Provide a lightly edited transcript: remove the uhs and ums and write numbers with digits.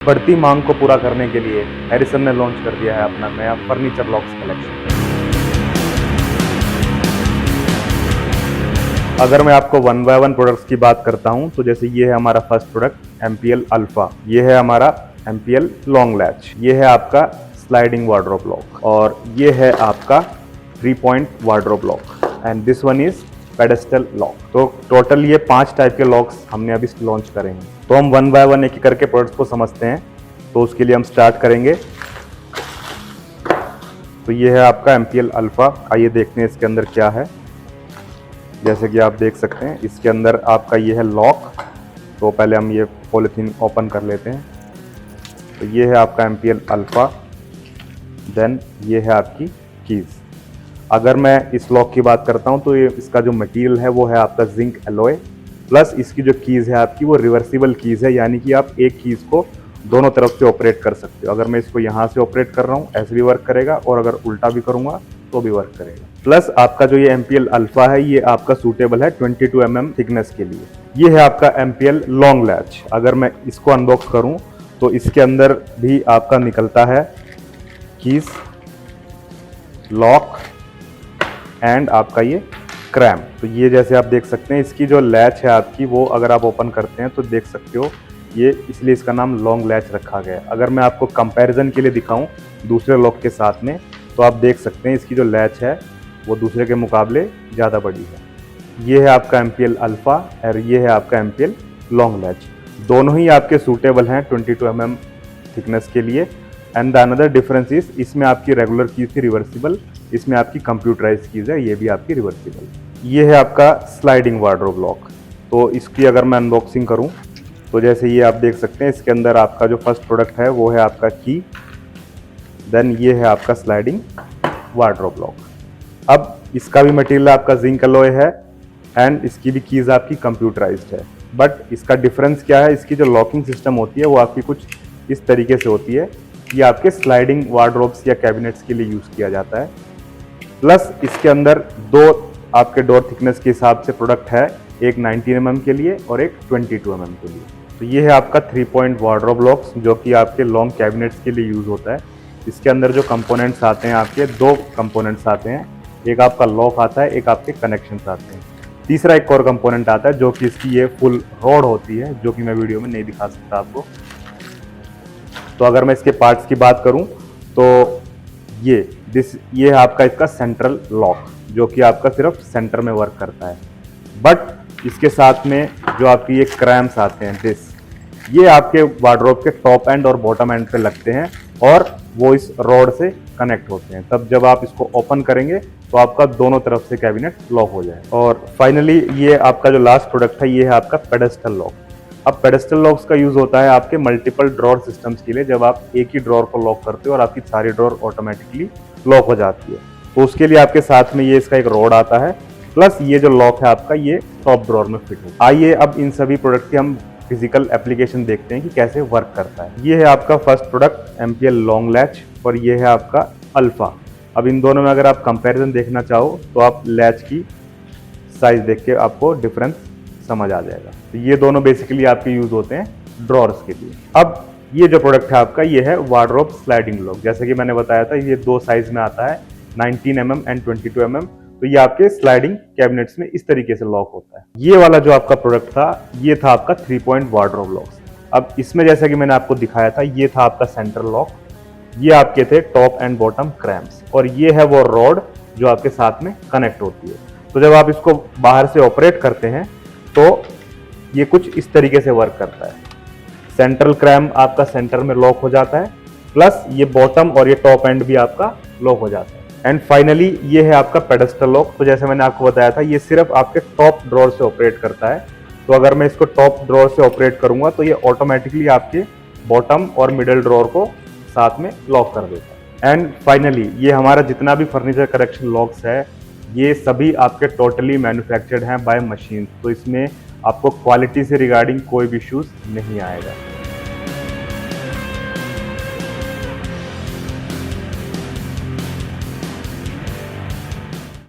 बढ़ती मांग को पूरा करने के लिए हैरिसन ने लॉन्च कर दिया है अपना नया फर्नीचर लॉक्स कलेक्शन। अगर मैं आपको वन बाय वन प्रोडक्ट्स की बात करता हूं तो जैसे ये है हमारा फर्स्ट प्रोडक्ट एमपीएल अल्फा, ये है हमारा एमपीएल लॉन्ग लैच, ये है आपका स्लाइडिंग वार्डरोब लॉक और ये है आपका 3 point wardrobe lock and this one is pedestal lock. तो टोटल ये 5 टाइप के लॉक्स हमने अभी लॉन्च करेंगे। तो हम वन बाय वन एक एक करके प्रोडक्ट्स को समझते हैं। तो उसके लिए हम स्टार्ट करेंगे। तो ये है आपका एमपीएल अल्फा। आइए देखते हैं इसके अंदर क्या है। जैसे कि आप देख सकते हैं इसके अंदर आपका ये है लॉक। तो पहले हम ये पॉलीथीन ओपन कर लेते हैं। तो ये है आपका एमपीएल अल्फा, देन ये है आपकी कीज़। अगर मैं इस लॉक की बात करता हूं तो ये इसका जो मटेरियल है वो है आपका जिंक एलॉय, प्लस इसकी जो कीज़ है आपकी वो रिवर्सिबल कीज़ है, यानी कि आप एक कीज़ को दोनों तरफ से ऑपरेट कर सकते हो। अगर मैं इसको यहाँ से ऑपरेट कर रहा हूँ ऐसे भी वर्क करेगा और अगर उल्टा भी करूँगा तो भी वर्क करेगा। प्लस आपका जो ये एमपीएल अल्फा है ये आपका सूटेबल है 22 mm थिकनेस के लिए। ये है आपका एमपीएल लॉन्ग लैच। अगर मैं इसको अनबॉक्स करूँ तो इसके अंदर भी आपका निकलता है कीज़, लॉक एंड आपका ये क्रैम। तो ये जैसे आप देख सकते हैं इसकी जो लैच है आपकी वो अगर आप ओपन करते हैं तो देख सकते हो ये, इसलिए इसका नाम लॉन्ग लैच रखा गया है। अगर मैं आपको कंपैरिजन के लिए दिखाऊं दूसरे लॉक के साथ में तो आप देख सकते हैं इसकी जो लैच है वो दूसरे के मुकाबले ज़्यादा बड़ी है। ये है आपका एमपीएल अल्फा और ये है आपका एमपीएल लॉन्ग लैच। दोनों ही आपके सूटेबल हैं 22 mm थिकनेस के लिए। And the another difference is इसमें आपकी रेगुलर कीज थी रिवर्सिबल, इसमें आपकी कंप्यूटराइज कीज है, ये भी आपकी रिवर्सिबल। ये है आपका स्लाइडिंग वार्डरोब लॉक। तो इसकी अगर मैं अनबॉक्सिंग करूं तो जैसे ये आप देख सकते हैं इसके अंदर आपका जो फर्स्ट प्रोडक्ट है वो है आपका की, देन ये है आपका स्लाइडिंग वार्डरोब लॉक। अब इसका भी मटेरियल आपका जिंक एलॉय है एंड इसकी भी कीज आपकी कंप्यूटराइज्ड है। बट इसका डिफरेंस क्या है, इसकी जो लॉकिंग सिस्टम होती है वो आपकी कुछ इस तरीके से होती है। ये आपके स्लाइडिंग वार्डरोब्स या कैबिनेट्स के लिए यूज़ किया जाता है। प्लस इसके अंदर दो आपके डोर थिकनेस के हिसाब से प्रोडक्ट है, एक 19 mm के लिए और एक 22 mm के लिए। तो ये है आपका 3 पॉइंट वार्डरोब लॉक्स जो कि आपके लॉन्ग कैबिनेट्स के लिए यूज़ होता है। इसके अंदर जो कंपोनेंट्स आते हैं आपके 2 कंपोनेंट्स आते हैं, एक आपका लॉक आता है, एक आपके कनेक्शंस आते हैं, तीसरा एक और कंपोनेंट आता है जो कि इसकी ये फुल रॉड होती है, जो कि मैं वीडियो में नहीं दिखा सकता आपको। तो अगर मैं इसके पार्ट्स की बात करूं तो ये है आपका इसका सेंट्रल लॉक जो कि आपका सिर्फ सेंटर में वर्क करता है। बट इसके साथ में जो आपकी ये क्रैम्स आते हैं ये आपके वार्डरोब के टॉप एंड और बॉटम एंड पे लगते हैं और वो इस रॉड से कनेक्ट होते हैं। तब जब आप इसको ओपन करेंगे तो आपका दोनों तरफ से कैबिनेट लॉक हो जाए। और फाइनली ये आपका जो लास्ट प्रोडक्ट है ये है आपका पेडेस्टल लॉक। अब पेडेस्टल लॉक्स का यूज होता है आपके मल्टीपल ड्रॉर सिस्टम्स के लिए, जब आप एक ही ड्रॉर को लॉक करते हो और आपकी सारी ड्रॉर ऑटोमेटिकली लॉक हो जाती है। तो उसके लिए आपके साथ में ये इसका एक रॉड आता है, प्लस ये जो लॉक है आपका ये टॉप ड्रॉर में फिट हो। आइए अब इन सभी प्रोडक्ट की हम फिजिकल एप्लीकेशन देखते हैं कि कैसे वर्क करता है। ये है आपका first product MPL long latch और ये है आपका अल्फा। अब इन दोनों में अगर आप कंपैरिजन देखना चाहो तो आप लैच की साइज देख के आपको डिफरेंस समझ आ जाएगा। तो ये दोनों बेसिकली आपके यूज होते हैं ड्रॉर्स के लिए। अब ये जो प्रोडक्ट है आपका ये है वार्डरोब स्लाइडिंग लॉक। जैसे कि मैंने बताया था ये 2 साइज में आता है, 19 mm एंड 22 mm। तो ये आपके स्लाइडिंग कैबिनेट्स में इस तरीके से लॉक होता है। ये वाला जो आपका प्रोडक्ट था ये था आपका 3 पॉइंट वार्डरोब लॉक। अब इसमें जैसा कि मैंने आपको दिखाया था ये था आपका सेंट्रल लॉक, ये आपके थे टॉप एंड बॉटम क्रैम्प्स और ये है वो रॉड जो आपके साथ में कनेक्ट होती है। तो जब आप इसको बाहर से ऑपरेट करते हैं तो ये कुछ इस तरीके से वर्क करता है। सेंट्रल क्रैम आपका सेंटर में लॉक हो जाता है, प्लस ये बॉटम और ये टॉप एंड भी आपका लॉक हो जाता है। एंड फाइनली ये है आपका पेडेस्टल लॉक। तो जैसे मैंने आपको बताया था ये सिर्फ आपके टॉप ड्रॉर से ऑपरेट करता है। तो अगर मैं इसको टॉप ड्रॉर से ऑपरेट करूंगा तो ये ऑटोमेटिकली आपके बॉटम और मिडल ड्रॉर को साथ में लॉक कर देता है। एंड फाइनली ये हमारा जितना भी फर्नीचर करेक्शन लॉक्स है ये सभी आपके टोटली मैन्युफैक्चर्ड हैं बाय मशीन। तो इसमें आपको क्वालिटी से रिगार्डिंग कोई भी इश्यूज नहीं आएगा।